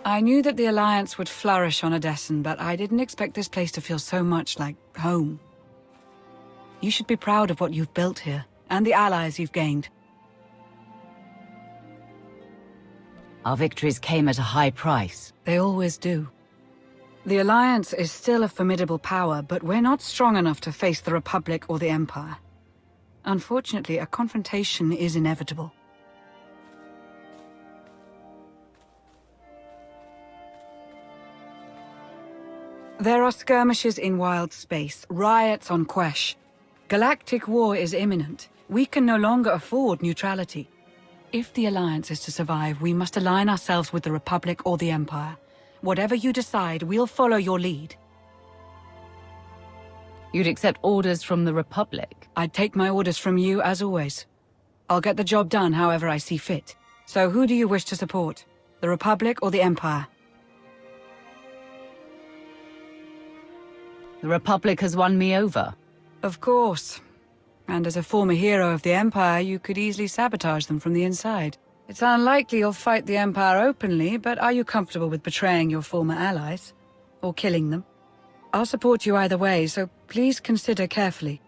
I knew that the Alliance would flourish on Odessen, but I didn't expect this place to feel so much like home. You should be proud of what you've built here, and the allies you've gained. Our victories came at a high price. They always do. The Alliance is still a formidable power, but we're not strong enough to face the Republic or the Empire. Unfortunately, a confrontation is inevitable. There are skirmishes in wild space, riots on Quesh. Galactic war is imminent. We can no longer afford neutrality. If the Alliance is to survive, we must align ourselves with the Republic or the Empire. Whatever you decide, we'll follow your lead. You'd accept orders from the Republic? I'd take my orders from you, as always. I'll get the job done however I see fit. So who do you wish to support? The Republic or the Empire? The Republic has won me over. Of course. And as a former hero of the Empire, you could easily sabotage them from the inside. It's unlikely you'll fight the Empire openly, but are you comfortable with betraying your former allies? Or killing them? I'll support you either way, so please consider carefully.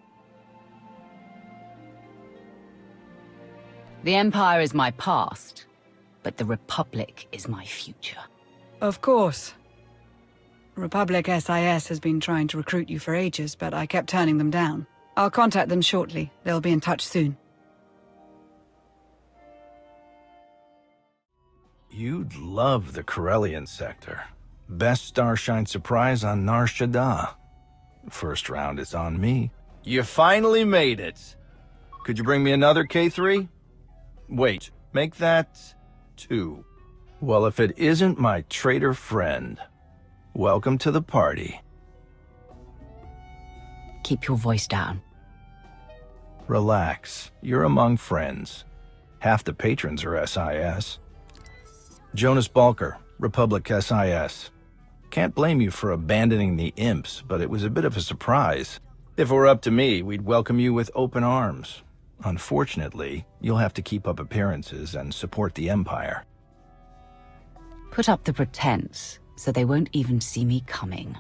The Empire is my past, but the Republic is my future. Of course. Republic SIS has been trying to recruit you for ages, but I kept turning them down. I'll contact them shortly. They'll be in touch soon. You'd love the Corellian sector. Best Starshine surprise on Nar Shaddaa. First round is on me. You finally made it. Could you bring me another K3? Wait, make that 2. Well, if it isn't my traitor friend, welcome to the party. Keep your voice down. Relax, you're among friends. Half the patrons are SIS. Jonas Balker, Republic SIS. Can't blame you for abandoning the imps, but it was a bit of a surprise. If it were up to me, we'd welcome you with open arms. Unfortunately, you'll have to keep up appearances and support the Empire. Put up the pretense, so they won't even see me coming.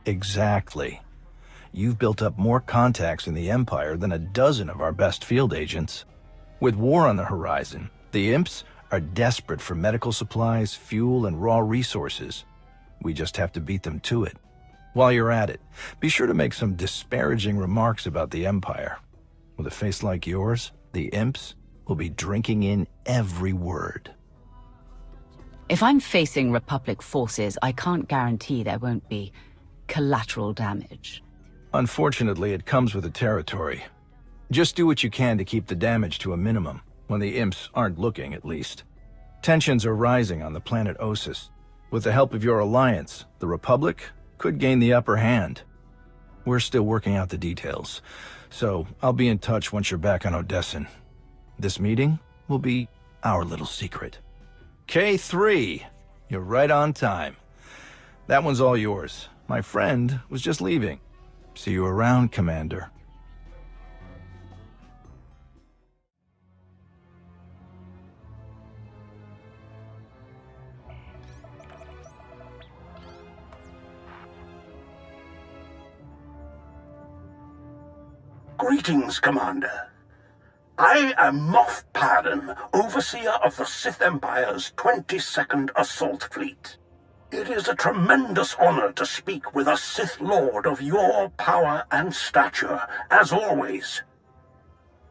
Exactly. You've built up more contacts in the Empire than a dozen of our best field agents. With war on the horizon, the imps are desperate for medical supplies, fuel, and raw resources. We just have to beat them to it. While you're at it, be sure to make some disparaging remarks about the Empire. With a face like yours, the imps will be drinking in every word. If I'm facing Republic forces, I can't guarantee there won't be collateral damage. Unfortunately, it comes with the territory. Just do what you can to keep the damage to a minimum, when the imps aren't looking, at least. Tensions are rising on the planet Ossus. With the help of your alliance, the Republic could gain the upper hand. We're still working out the details, so I'll be in touch once you're back on Odessen. This meeting will be our little secret. K3, you're right on time. That one's all yours. My friend was just leaving. See you around, Commander. Greetings, Commander. I am Moff Pardon, Overseer of the Sith Empire's 22nd Assault Fleet. It is a tremendous honor to speak with a Sith Lord of your power and stature, as always.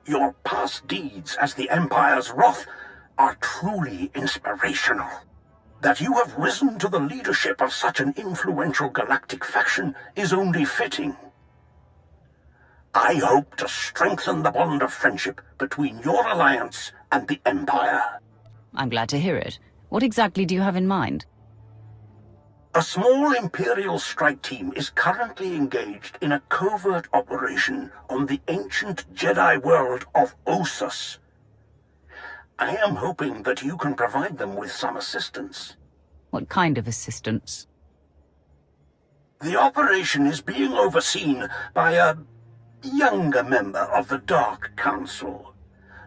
Your past deeds as the Empire's wrath are truly inspirational. That you have risen to the leadership of such an influential galactic faction is only fitting. I hope to strengthen the bond of friendship between your alliance and the Empire. I'm glad to hear it. What exactly do you have in mind? A small Imperial strike team is currently engaged in a covert operation on the ancient Jedi world of Ossus. I am hoping that you can provide them with some assistance. What kind of assistance? The operation is being overseen by a younger member of the Dark Council,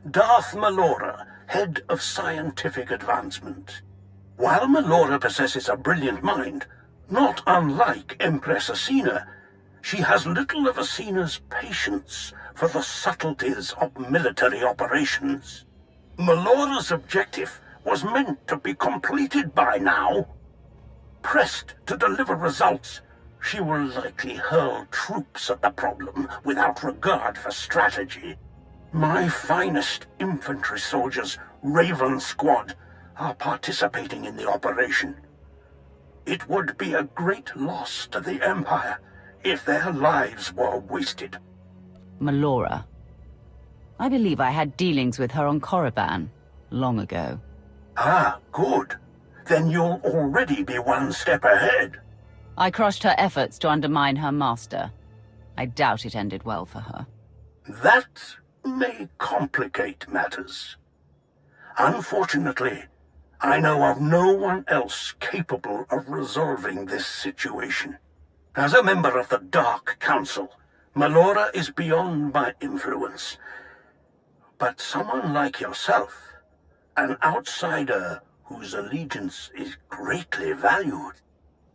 Darth Malora, head of scientific advancement. While Melora possesses a brilliant mind, not unlike Empress Asina, she has little of Asina's patience for the subtleties of military operations. Melora's objective was meant to be completed by now. Pressed to deliver results, she will likely hurl troops at the problem without regard for strategy. My finest infantry soldiers, Raven Squad, are participating in the operation. It would be a great loss to the Empire if their lives were wasted. Melora. I believe I had dealings with her on Korriban long ago. Ah, good. Then you'll already be one step ahead. I crushed her efforts to undermine her master. I doubt it ended well for her. That may complicate matters. Unfortunately, I know of no one else capable of resolving this situation. As a member of the Dark Council, Melora is beyond my influence. But someone like yourself, an outsider whose allegiance is greatly valued,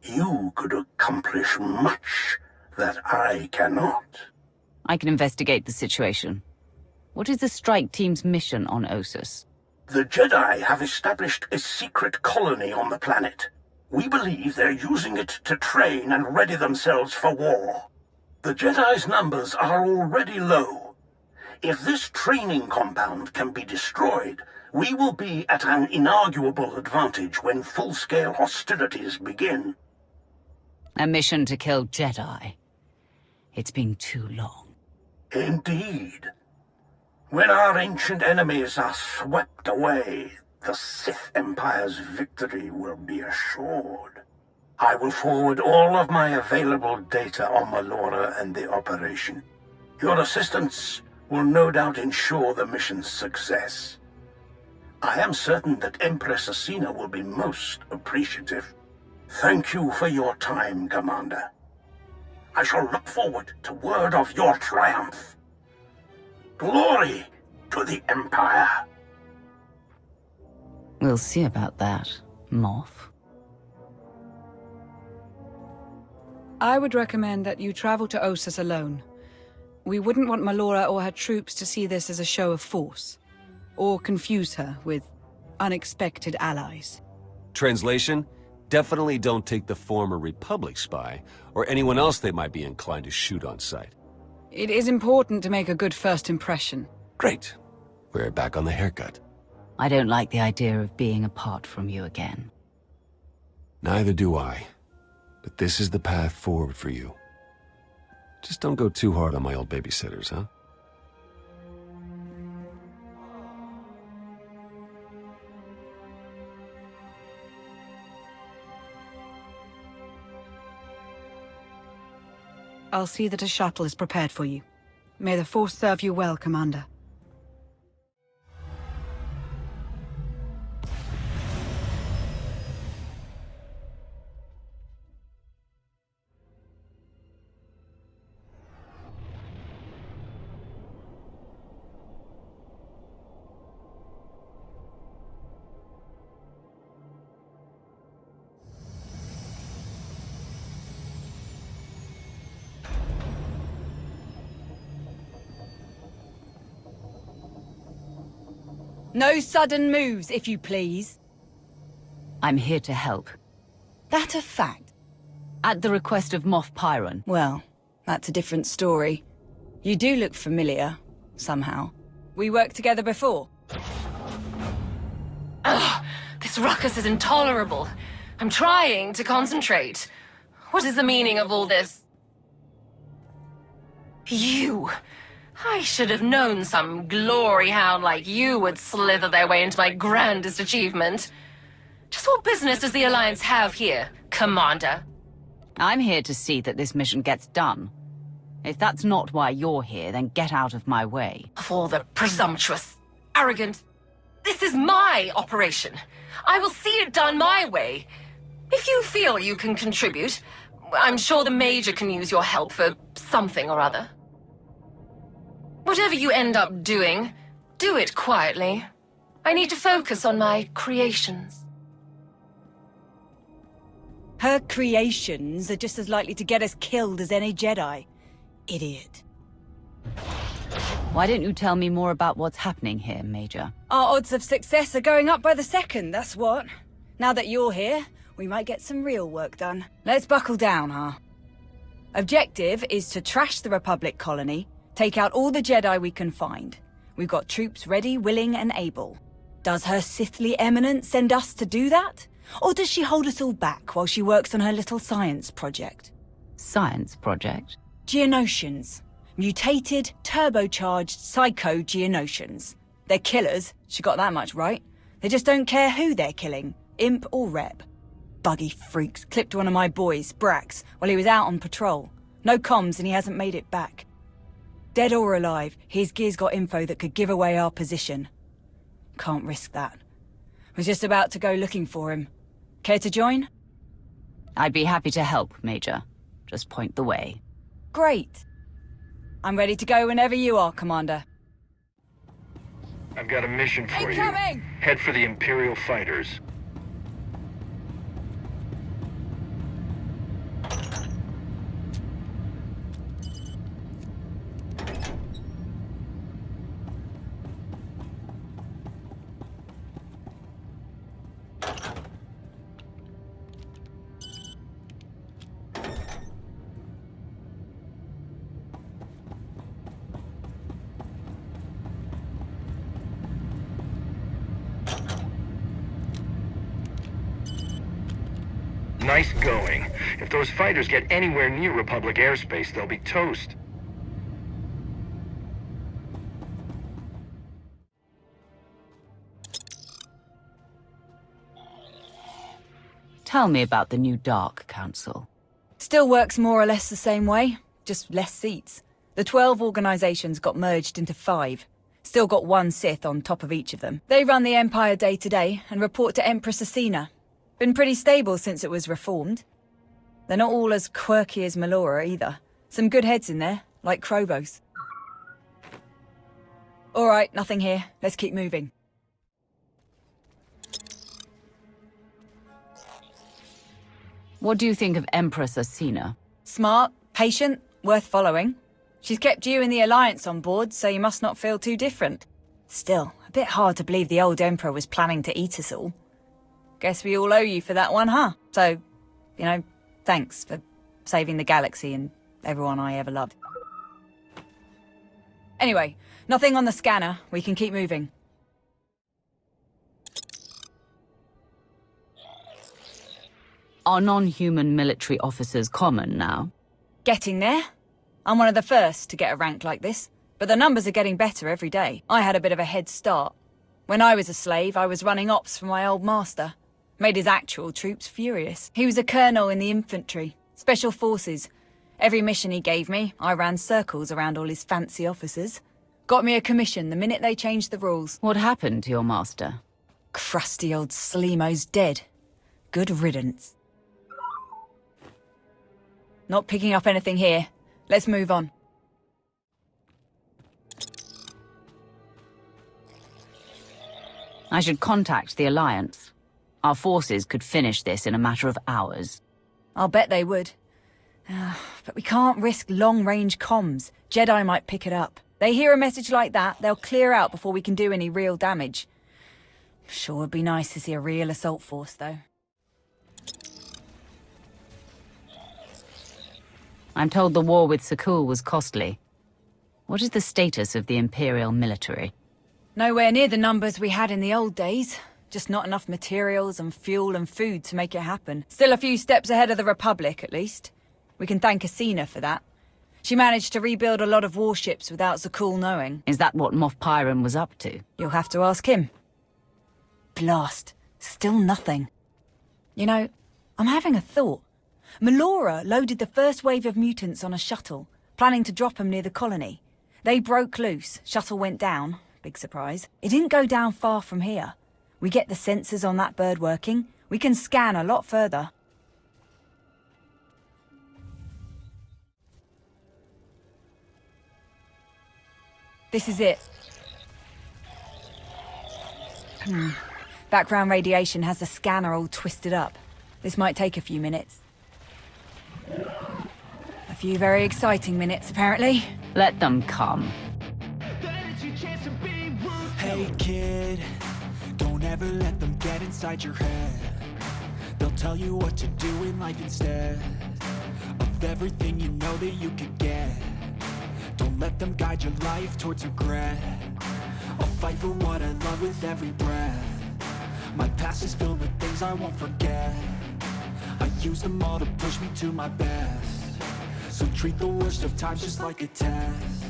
you could accomplish much that I cannot. I can investigate the situation. What is the strike team's mission on Ossus? The Jedi have established a secret colony on the planet. We believe they're using it to train and ready themselves for war. The Jedi's numbers are already low. If this training compound can be destroyed, we will be at an inarguable advantage when full-scale hostilities begin. A mission to kill Jedi. It's been too long. Indeed. When our ancient enemies are swept away, the Sith Empire's victory will be assured. I will forward all of my available data on Melora and the operation. Your assistance will no doubt ensure the mission's success. I am certain that Empress Asina will be most appreciative. Thank you for your time, Commander. I shall look forward to word of your triumph. Glory to the Empire. We'll see about that, Moff. I would recommend that you travel to Ossus alone. We wouldn't want Melora or her troops to see this as a show of force, or confuse her with unexpected allies. Translation? Definitely don't take the former Republic spy, or anyone else they might be inclined to shoot on sight. It is important to make a good first impression. Great. We're back on the haircut. I don't like the idea of being apart from you again. Neither do I. But this is the path forward for you. Just don't go too hard on my old babysitters, huh? I'll see that a shuttle is prepared for you. May the Force serve you well, Commander. No sudden moves, if you please. I'm here to help. That a fact? At the request of Moff Pyron. Well, that's a different story. You do look familiar, somehow. We worked together before. Ugh, this ruckus is intolerable. I'm trying to concentrate. What is the meaning of all this? You! I should have known some glory hound like you would slither their way into my grandest achievement. Just what business does the Alliance have here, Commander? I'm here to see that this mission gets done. If that's not why you're here, then get out of my way. Of all the presumptuous, arrogant... This is my operation. I will see it done my way. If you feel you can contribute, I'm sure the Major can use your help for something or other. Whatever you end up doing, do it quietly. I need to focus on my creations. Her creations are just as likely to get us killed as any Jedi. Idiot. Why don't you tell me more about what's happening here, Major? Our odds of success are going up by the second, that's what. Now that you're here, we might get some real work done. Let's buckle down, huh? Objective is to trash the Republic colony, take out all the Jedi we can find. We've got troops ready, willing, and able. Does her Sithly Eminence send us to do that? Or does she hold us all back while she works on her little science project? Science project? Geonosians. Mutated, turbocharged psycho-Geonosians. They're killers, she got that much right. They just don't care who they're killing, imp or rep. Buggy freaks clipped one of my boys, Brax, while he was out on patrol. No comms and he hasn't made it back. Dead or alive, his gear's got info that could give away our position. Can't risk that. Was just about to go looking for him. Care to join? I'd be happy to help, Major. Just point the way. Great. I'm ready to go whenever you are, Commander. I've got a mission for you. Incoming! Head for the Imperial fighters. Nice going. If those fighters get anywhere near Republic airspace, they'll be toast. Tell me about the new Dark Council. Still works more or less the same way, just less seats. The 12 organizations got merged into 5. Still got one Sith on top of each of them. They run the Empire day to day and report to Empress Asina. Been pretty stable since it was reformed. They're not all as quirky as Melora either. Some good heads in there, like Krobos. Alright, nothing here. Let's keep moving. What do you think of Empress Asina? Smart, patient, worth following. She's kept you and the Alliance on board, so you must not feel too different. Still, a bit hard to believe the old Emperor was planning to eat us all. Guess we all owe you for that one, huh? So, thanks for saving the galaxy and everyone I ever loved. Anyway, nothing on the scanner. We can keep moving. Are non-human military officers common now? Getting there. I'm one of the first to get a rank like this, but the numbers are getting better every day. I had a bit of a head start. When I was a slave, I was running ops for my old master. Made his actual troops furious. He was a colonel in the infantry, special forces. Every mission he gave me, I ran circles around all his fancy officers. Got me a commission the minute they changed the rules. What happened to your master? Crusty old Sleemo's dead. Good riddance. Not picking up anything here. Let's move on. I should contact the Alliance. Our forces could finish this in a matter of hours. I'll bet they would. But we can't risk long-range comms. Jedi might pick it up. They hear a message like that, they'll clear out before we can do any real damage. Sure would be nice to see a real assault force, though. I'm told the war with Sakul was costly. What is the status of the Imperial military? Nowhere near the numbers we had in the old days. Just not enough materials and fuel and food to make it happen. Still a few steps ahead of the Republic, at least. We can thank Asina for that. She managed to rebuild a lot of warships without Sakul knowing. Is that what Moff Pyram was up to? You'll have to ask him. Blast. Still nothing. I'm having a thought. Melora loaded the first wave of mutants on a shuttle, planning to drop them near the colony. They broke loose, shuttle went down. Big surprise. It didn't go down far from here. We get the sensors on that bird working, we can scan a lot further. This is it. Background radiation has the scanner all twisted up. This might take a few minutes. A few very exciting minutes, apparently. Let them come. Hey kid, don't ever let them get inside your head. They'll tell you what to do in life instead of everything you know that you could get. Don't let them guide your life towards regret. I'll fight for what I love with every breath. My past is filled with things I won't forget. I use them all to push me to my best. So treat the worst of times just like a test.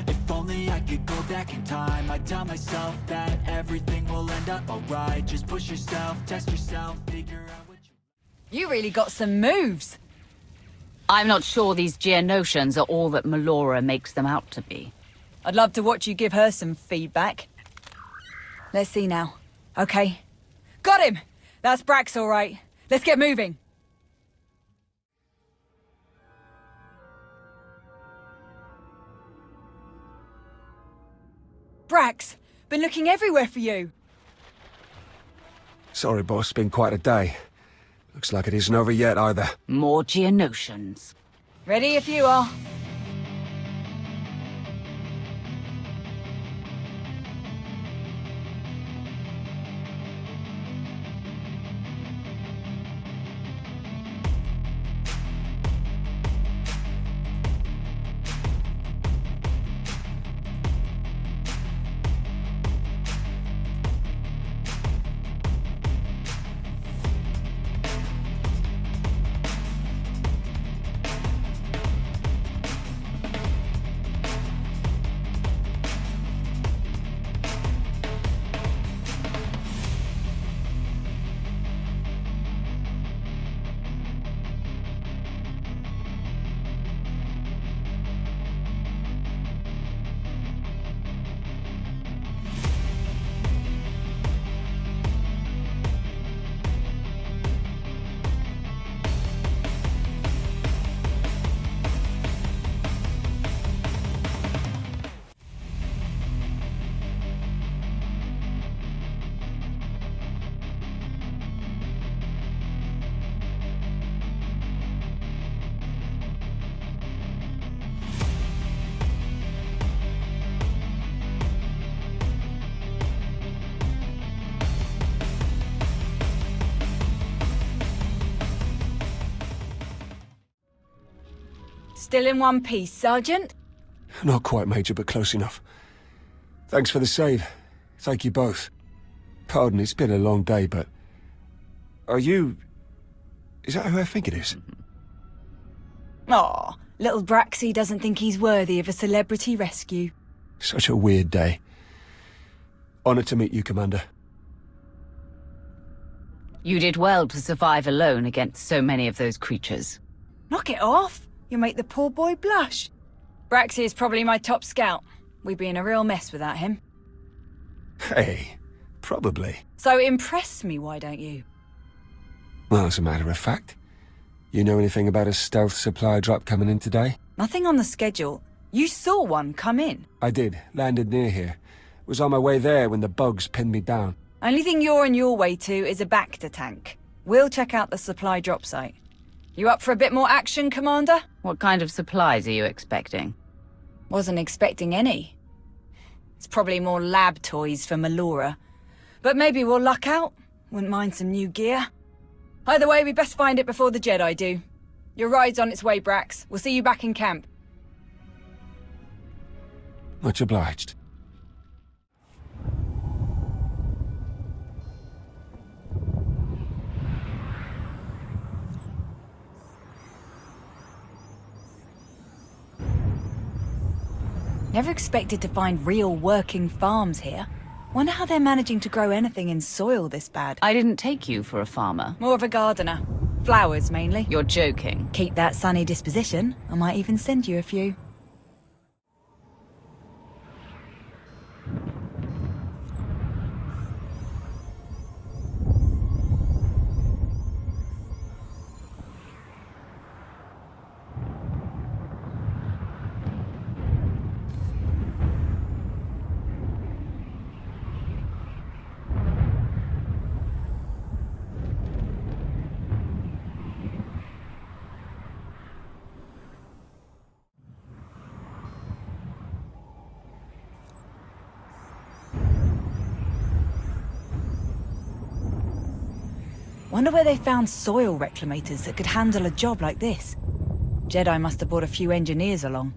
If only I could go back in time, I'd tell myself that everything will end up alright. Just push yourself, test yourself, figure out what You really got some moves. I'm not sure these Geonosians are all that Melora makes them out to be. I'd love to watch you give her some feedback. Let's see now. Okay. Got him! That's Brax, all right. Let's get moving. Brax, been looking everywhere for you. Sorry, boss, been quite a day. Looks like it isn't over yet, either. More Geonosians. Ready if you are. Still in one piece, Sergeant? Not quite, Major, but close enough. Thanks for the save. Thank you both. Pardon, it's been a long day, but... Are you... Is that who I think it is? Aw, little Braxy doesn't think he's worthy of a celebrity rescue. Such a weird day. Honored to meet you, Commander. You did well to survive alone against so many of those creatures. Knock it off. You'll make the poor boy blush. Braxy is probably my top scout. We'd be in a real mess without him. Hey, probably. So impress me, why don't you? Well, as a matter of fact, you know anything about a stealth supply drop coming in today? Nothing on the schedule. You saw one come in. I did. Landed near here. Was on my way there when the bugs pinned me down. Only thing you're on your way to is a Bacta tank. We'll check out the supply drop site. You up for a bit more action, Commander? What kind of supplies are you expecting? Wasn't expecting any. It's probably more lab toys for Melora. But maybe we'll luck out. Wouldn't mind some new gear. Either way, we best find it before the Jedi do. Your ride's on its way, Brax. We'll see you back in camp. Much obliged. Never expected to find real working farms here. Wonder how they're managing to grow anything in soil this bad. I didn't take you for a farmer. More of a gardener. Flowers, mainly. You're joking. Keep that sunny disposition. I might even send you a few. Wonder where they found soil reclamators that could handle a job like this. Jedi must have brought a few engineers along.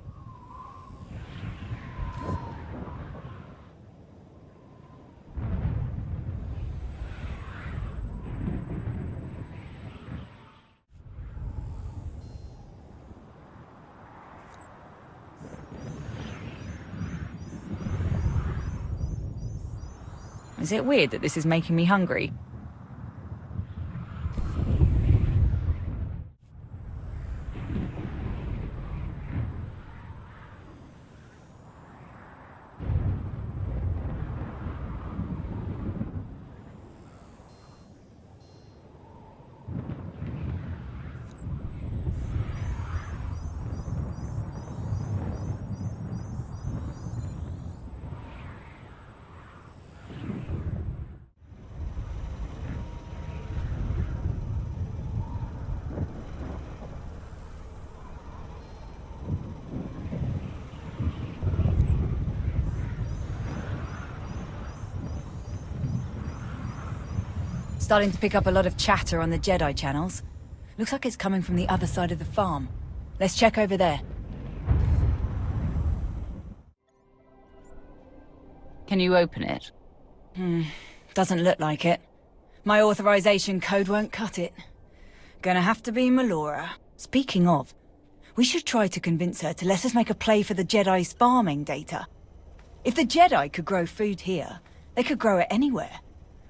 Is it weird that this is making me hungry? Starting to pick up a lot of chatter on the Jedi channels. Looks like it's coming from the other side of the farm. Let's check over there. Can you open it? Doesn't look like it. My authorization code won't cut it. Gonna have to be Melora. Speaking of, we should try to convince her to let us make a play for the Jedi's farming data. If the Jedi could grow food here, they could grow it anywhere.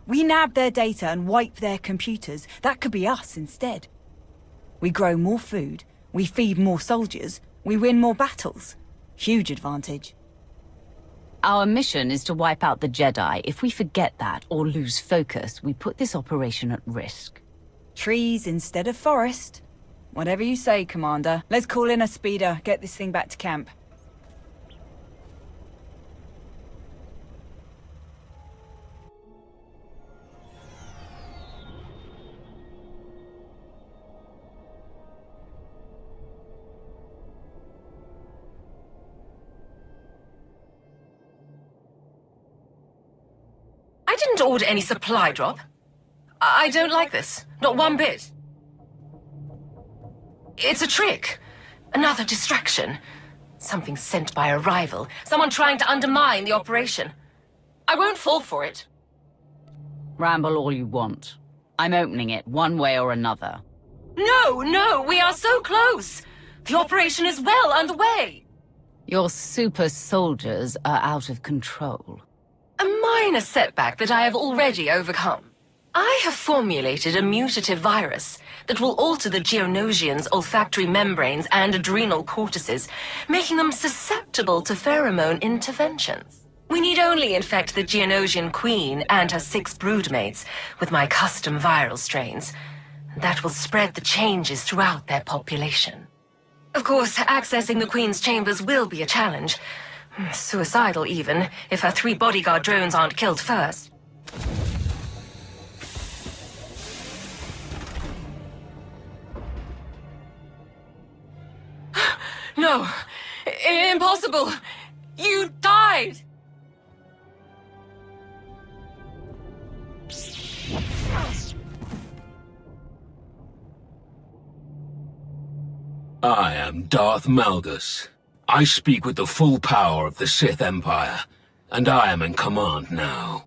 We nab their data and wipe their computers. That could be us instead. We grow more food, we feed more soldiers, we win more battles. Huge advantage. Our mission is to wipe out the Jedi. If we forget that or lose focus, we put this operation at risk. Trees instead of forest. Whatever you say, Commander. Let's call in a speeder, get this thing back to camp. I didn't order any supply drop. I don't like this. Not one bit. It's a trick. Another distraction. Something sent by a rival. Someone trying to undermine the operation. I won't fall for it. Ramble all you want. I'm opening it, one way or another. No, we are so close. The operation is well underway. Your super soldiers are out of control. A minor setback that I have already overcome. I have formulated a mutative virus that will alter the Geonosians' olfactory membranes and adrenal cortices, making them susceptible to pheromone interventions. We need only infect the Geonosian queen and her 6 broodmates with my custom viral strains. That will spread the changes throughout their population. Of course, accessing the queen's chambers will be a challenge. Suicidal, even, if her 3 bodyguard drones aren't killed first. No! Impossible! You died! I am Darth Malgus. I speak with the full power of the Sith Empire, and I am in command now.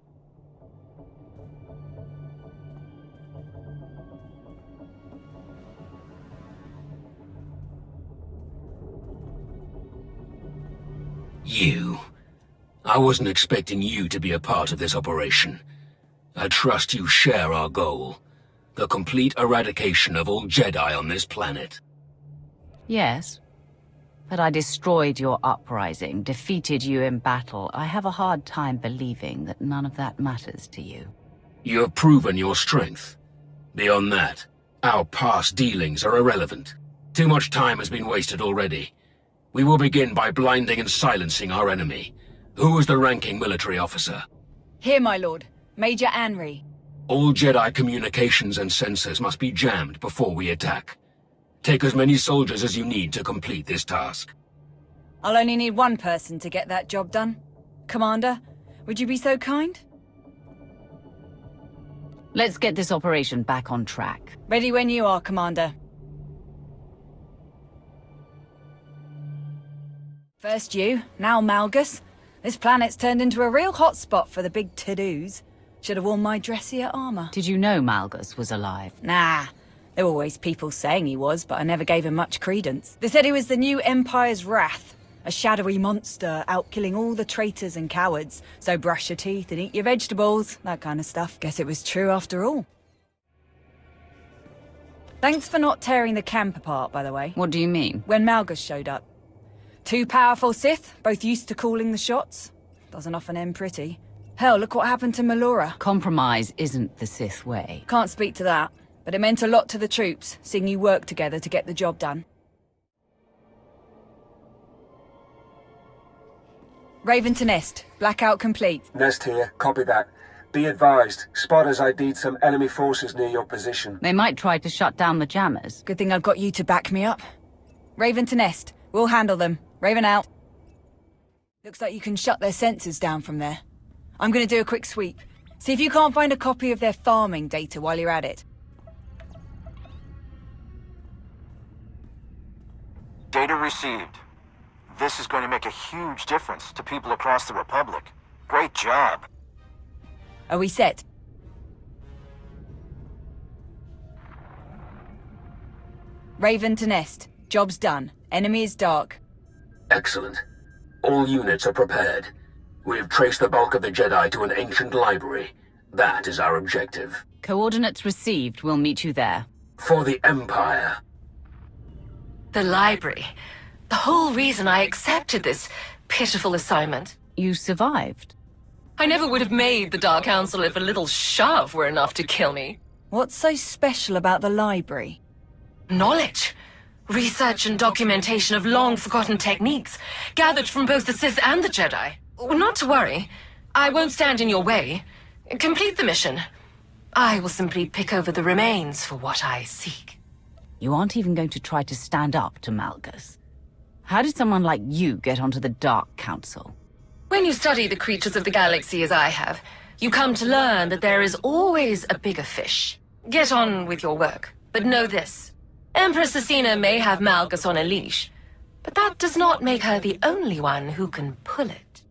You. I wasn't expecting you to be a part of this operation. I trust you share our goal. The complete eradication of all Jedi on this planet. Yes. But I destroyed your uprising, defeated you in battle. I have a hard time believing that none of that matters to you. You have proven your strength. Beyond that, our past dealings are irrelevant. Too much time has been wasted already. We will begin by blinding and silencing our enemy. Who is the ranking military officer? Here, my lord. Major Anri. All Jedi communications and sensors must be jammed before we attack. Take as many soldiers as you need to complete this task. I'll only need one person to get that job done. Commander, would you be so kind? Let's get this operation back on track. Ready when you are, Commander. First you, now Malgus. This planet's turned into a real hotspot for the big to-dos. Should have worn my dressier armor. Did you know Malgus was alive? Nah. There were always people saying he was, but I never gave him much credence. They said he was the new Empire's wrath. A shadowy monster out killing all the traitors and cowards. So brush your teeth and eat your vegetables. That kind of stuff. Guess it was true after all. Thanks for not tearing the camp apart, by the way. What do you mean? When Malgus showed up. 2 powerful Sith, both used to calling the shots. Doesn't often end pretty. Hell, look what happened to Melora. Compromise isn't the Sith way. Can't speak to that, but it meant a lot to the troops, seeing you work together to get the job done. Raven to Nest. Blackout complete. Nest here. Copy that. Be advised, spotters ID'd some enemy forces near your position. They might try to shut down the jammers. Good thing I've got you to back me up. Raven to Nest. We'll handle them. Raven out. Looks like you can shut their sensors down from there. I'm gonna do a quick sweep. See if you can't find a copy of their farming data while you're at it. Data received. This is going to make a huge difference to people across the Republic. Great job. Are we set? Raven to Nest. Job's done. Enemy is dark. Excellent. All units are prepared. We have traced the bulk of the Jedi to an ancient library. That is our objective. Coordinates received. We'll meet you there. For the Empire. The library. The whole reason I accepted this pitiful assignment. You survived. I never would have made the Dark Council if a little shove were enough to kill me. What's so special about the library? Knowledge. Research and documentation of long-forgotten techniques, gathered from both the Sith and the Jedi. Not to worry. I won't stand in your way. Complete the mission. I will simply pick over the remains for what I seek. You aren't even going to try to stand up to Malgus. How did someone like you get onto the Dark Council? When you study the creatures of the galaxy as I have, you come to learn that there is always a bigger fish. Get on with your work, but know this. Empress Asina may have Malgus on a leash, but that does not make her the only one who can pull it.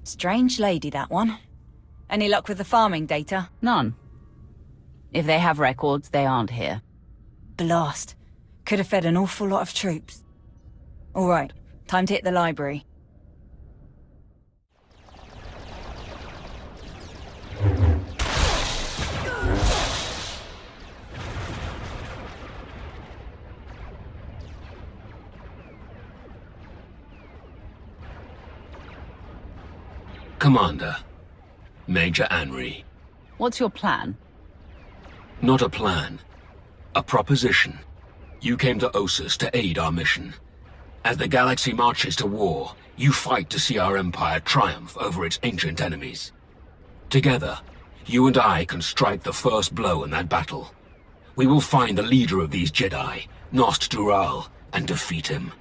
Strange lady, that one. Any luck with the farming data? None. If they have records, they aren't here. Blast. Could have fed an awful lot of troops. All right, time to hit the library. Commander, Major Anri. What's your plan? Not a plan. A proposition. You came to Ossus to aid our mission. As the galaxy marches to war, you fight to see our empire triumph over its ancient enemies. Together, you and I can strike the first blow in that battle. We will find the leader of these Jedi, Nost Dural, and defeat him.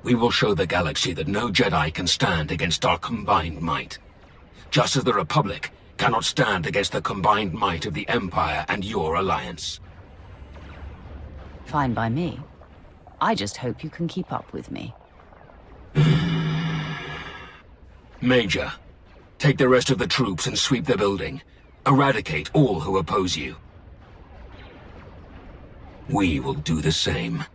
We will show the galaxy that no Jedi can stand against our combined might. Just as the Republic cannot stand against the combined might of the Empire and your alliance. Fine by me. I just hope you can keep up with me. Major, take the rest of the troops and sweep the building. Eradicate all who oppose you. We will do the same.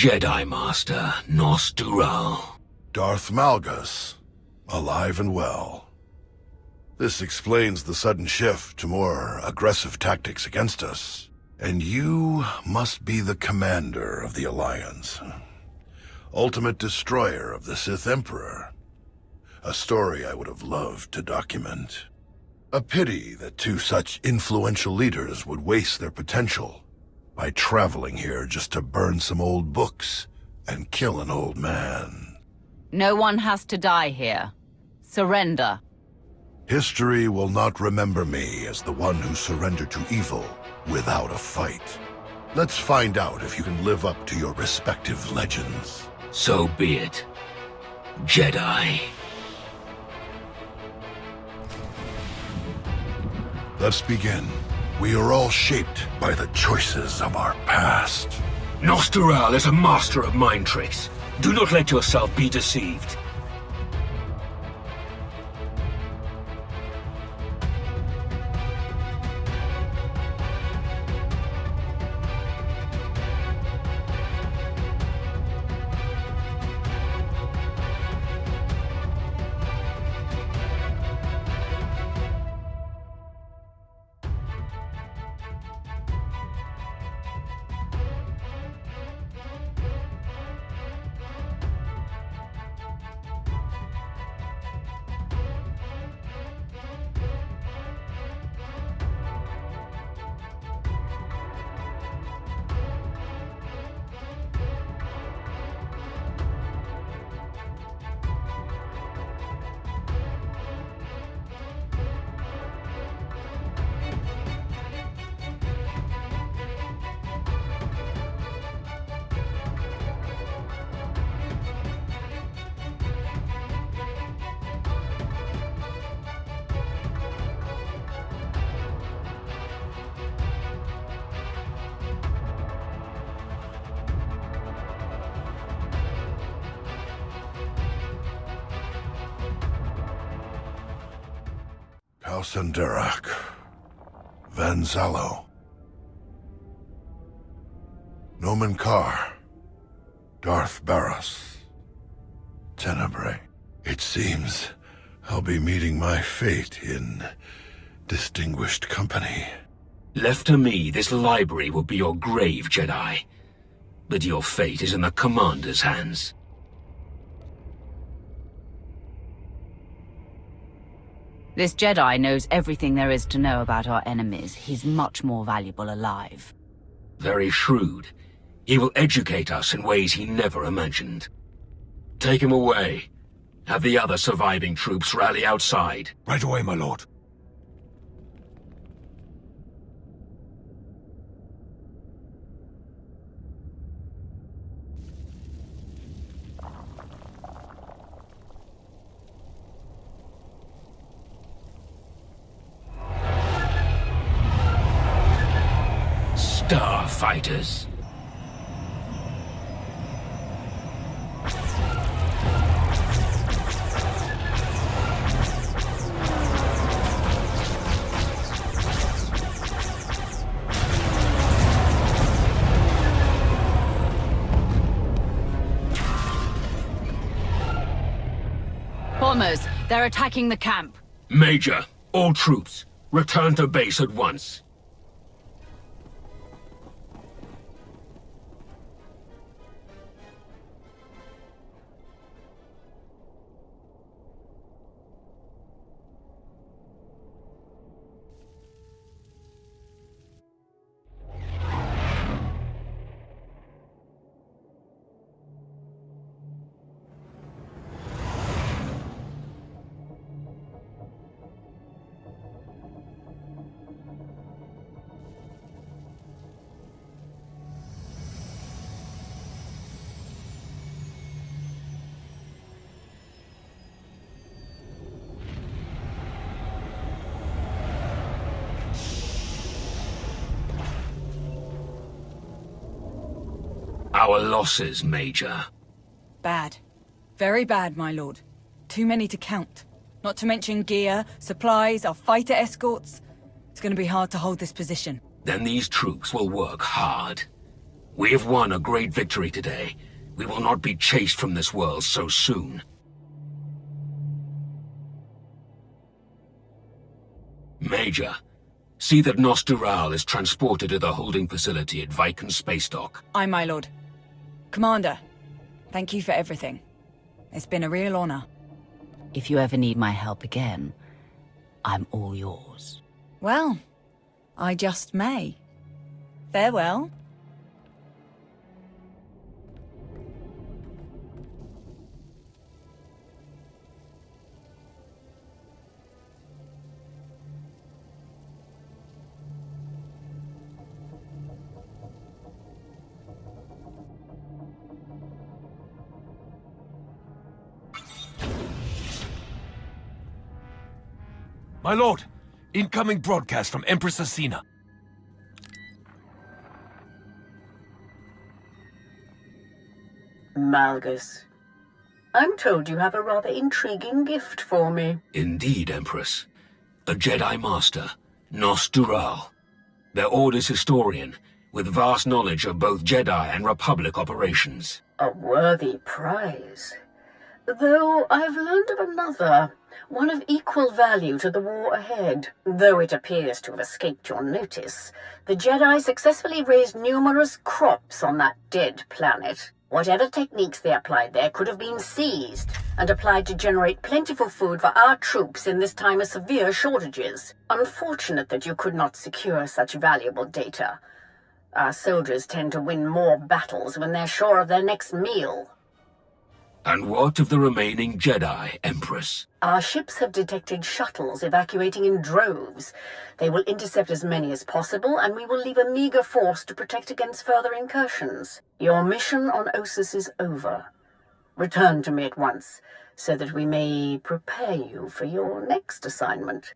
Jedi Master Nostural. Darth Malgus, alive and well. This explains the sudden shift to more aggressive tactics against us. And you must be the commander of the Alliance. Ultimate destroyer of the Sith Emperor. A story I would have loved to document. A pity that two such influential leaders would waste their potential by traveling here just to burn some old books and kill an old man. No one has to die here. Surrender. History will not remember me as the one who surrendered to evil without a fight. Let's find out if you can live up to your respective legends. So be it. Jedi. Let's begin. We are all shaped by the choices of our past. Nostural is a master of mind tricks. Do not let yourself be deceived. Kalsenderak, Van Zalo, Nomen Kar, Darth Barros, Tenebrae. It seems I'll be meeting my fate in distinguished company. Left to me, this library will be your grave, Jedi. But your fate is in the Commander's hands. This Jedi knows everything there is to know about our enemies. He's much more valuable alive. Very shrewd. He will educate us in ways he never imagined. Take him away. Have the other surviving troops rally outside. Right away, my lord. Starfighters. Bombers, they're attacking the camp. Major, all troops, return to base at once. Our losses, Major. Bad. Very bad, my lord. Too many to count. Not to mention gear, supplies, our fighter escorts. It's gonna be hard to hold this position. Then these troops will work hard. We have won a great victory today. We will not be chased from this world so soon. Major, see that Nostural is transported to the holding facility at Viken Space Dock. Aye, my lord. Commander, thank you for everything. It's been a real honor. If you ever need my help again, I'm all yours. Well, I just may. Farewell. My lord, incoming broadcast from Empress Asina. Malgus, I'm told you have a rather intriguing gift for me. Indeed, Empress. A Jedi Master, Nostural. Their Order's historian, with vast knowledge of both Jedi and Republic operations. A worthy prize. Though I've learned of another, one of equal value to the war ahead. Though it appears to have escaped your notice, the Jedi successfully raised numerous crops on that dead planet. Whatever techniques they applied there could have been seized and applied to generate plentiful food for our troops in this time of severe shortages. Unfortunate that you could not secure such valuable data. Our soldiers tend to win more battles when they're sure of their next meal. And what of the remaining Jedi, Empress? Our ships have detected shuttles evacuating in droves. They will intercept as many as possible, and we will leave a meager force to protect against further incursions. Your mission on Ossus is over. Return to me at once, so that we may prepare you for your next assignment.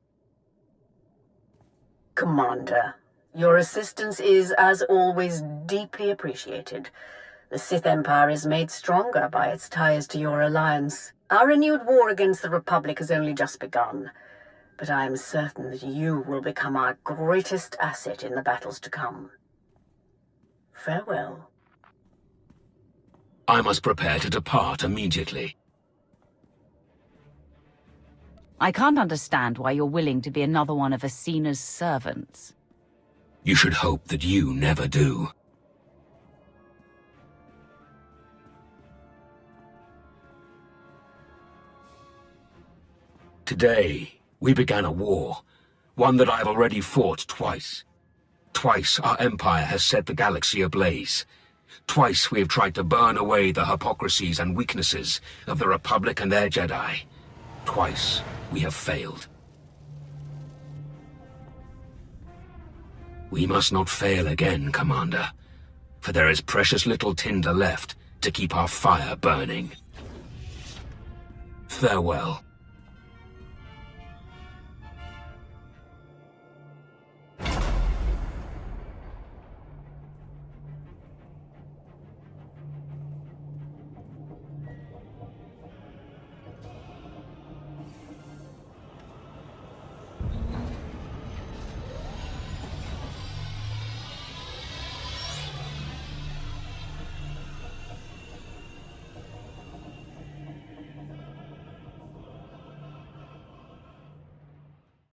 Commander, your assistance is, as always, deeply appreciated. The Sith Empire is made stronger by its ties to your alliance. Our renewed war against the Republic has only just begun, but I am certain that you will become our greatest asset in the battles to come. Farewell. I must prepare to depart immediately. I can't understand why you're willing to be another one of Asina's servants. You should hope that you never do. Today, we began a war, one that I've already fought twice. Twice our empire has set the galaxy ablaze. Twice we have tried to burn away the hypocrisies and weaknesses of the Republic and their Jedi. Twice we have failed. We must not fail again, Commander, for there is precious little tinder left to keep our fire burning. Farewell.